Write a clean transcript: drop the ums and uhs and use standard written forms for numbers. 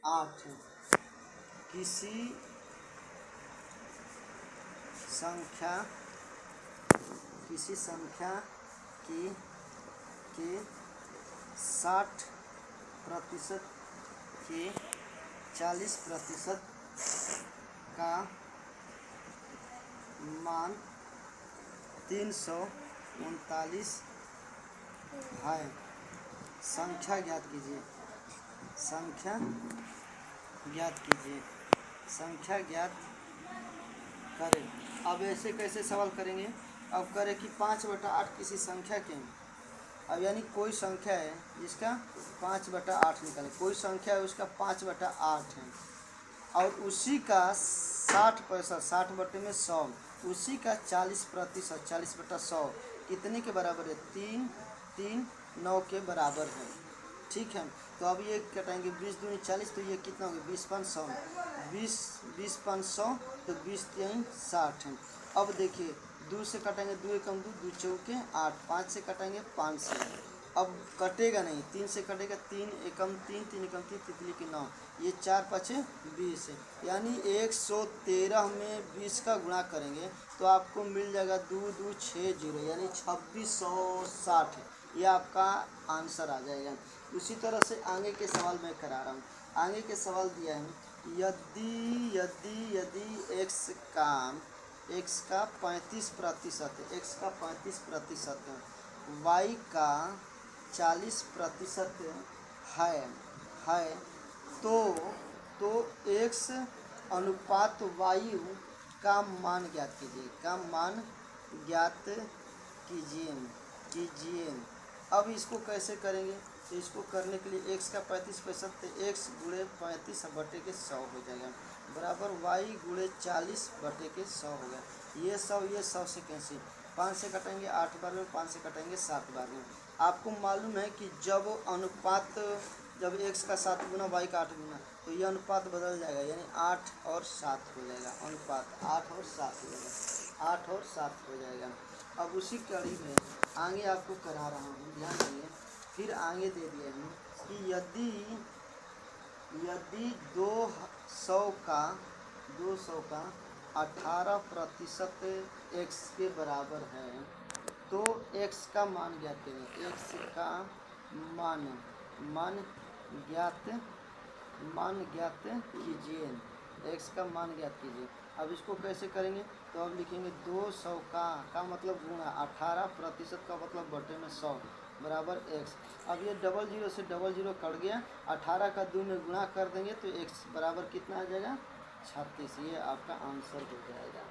8 किसी संख्या की के 60% के 40% का मान 339 है। संख्या ज्ञात कीजिए। संख्या ज्ञात करें। अब ऐसे कैसे सवाल करेंगे। अब करें कि 5/8 किसी संख्या के, अब यानी कोई संख्या है जिसका 5/8 निकालें। कोई संख्या है उसका 5/8 है और उसी का 60%, 60/100, उसी का 40%, 40/100 कितने के बराबर है। 339 के बराबर है। ठीक है, तो अब ये कटाएंगे 20 दूनी 40, तो ये कितना हो गया 20/500, 20/500 तो 20×3 60 है। अब देखिए 2 से कटेंगे, 2 एकम 2, 2 चौके 8, 5 से कटेंगे 5 से। अब कटेगा नहीं, 3 से कटेगा, 3 एकम 3, 3 एकम 3, तितली के 9, ये 4 5 20 है। यानी 113 में 20 का गुणा करेंगे तो आपको मिल जाएगा 2260, यानी 2660। ये आपका आंसर आ जाएगा। उसी तरह से आगे के सवाल मैं करा रहा हूँ। आगे के सवाल दिया है यदि x का 35% है, x का 35% है, y का 40% है तो x अनुपात y का मान ज्ञात कीजिए। अब इसको कैसे करेंगे। तो इसको करने के लिए x का 35% तो x गुणे 35/100 हो जाएगा, बराबर y गुणे 40/100 हो गया। ये 100 से कैंसिल, 5 से कटेंगे 8 बार में, 5 से कटेंगे 7 बार में। आपको मालूम है कि जब x का 7 गुना y का 8 गुना, तो ये अनुपात बदल जाएगा, यानी 8 और 7 हो जाएगा। अनुपात 8 और 7 हो जाएगा, 8 और 7 हो जाएगा। अब उसी कड़ी में आगे आपको करा रहा हूँ, ध्यान देंगे। फिर आगे दे दिए हैं कि यदि 200 का 18% x के बराबर है तो x का मान ज्ञात करें। x का मान ज्ञात कीजिए। x का मान ज्ञात कीजिए। अब इसको कैसे करेंगे। तो अब लिखेंगे 200 का मतलब गुणा, 18% का मतलब बटे में 100 बराबर x। अब ये 00 से 00 कट गया, 18 का 2 में गुणा कर देंगे तो x बराबर कितना आ जाएगा 36। ये आपका आंसर हो जाएगा।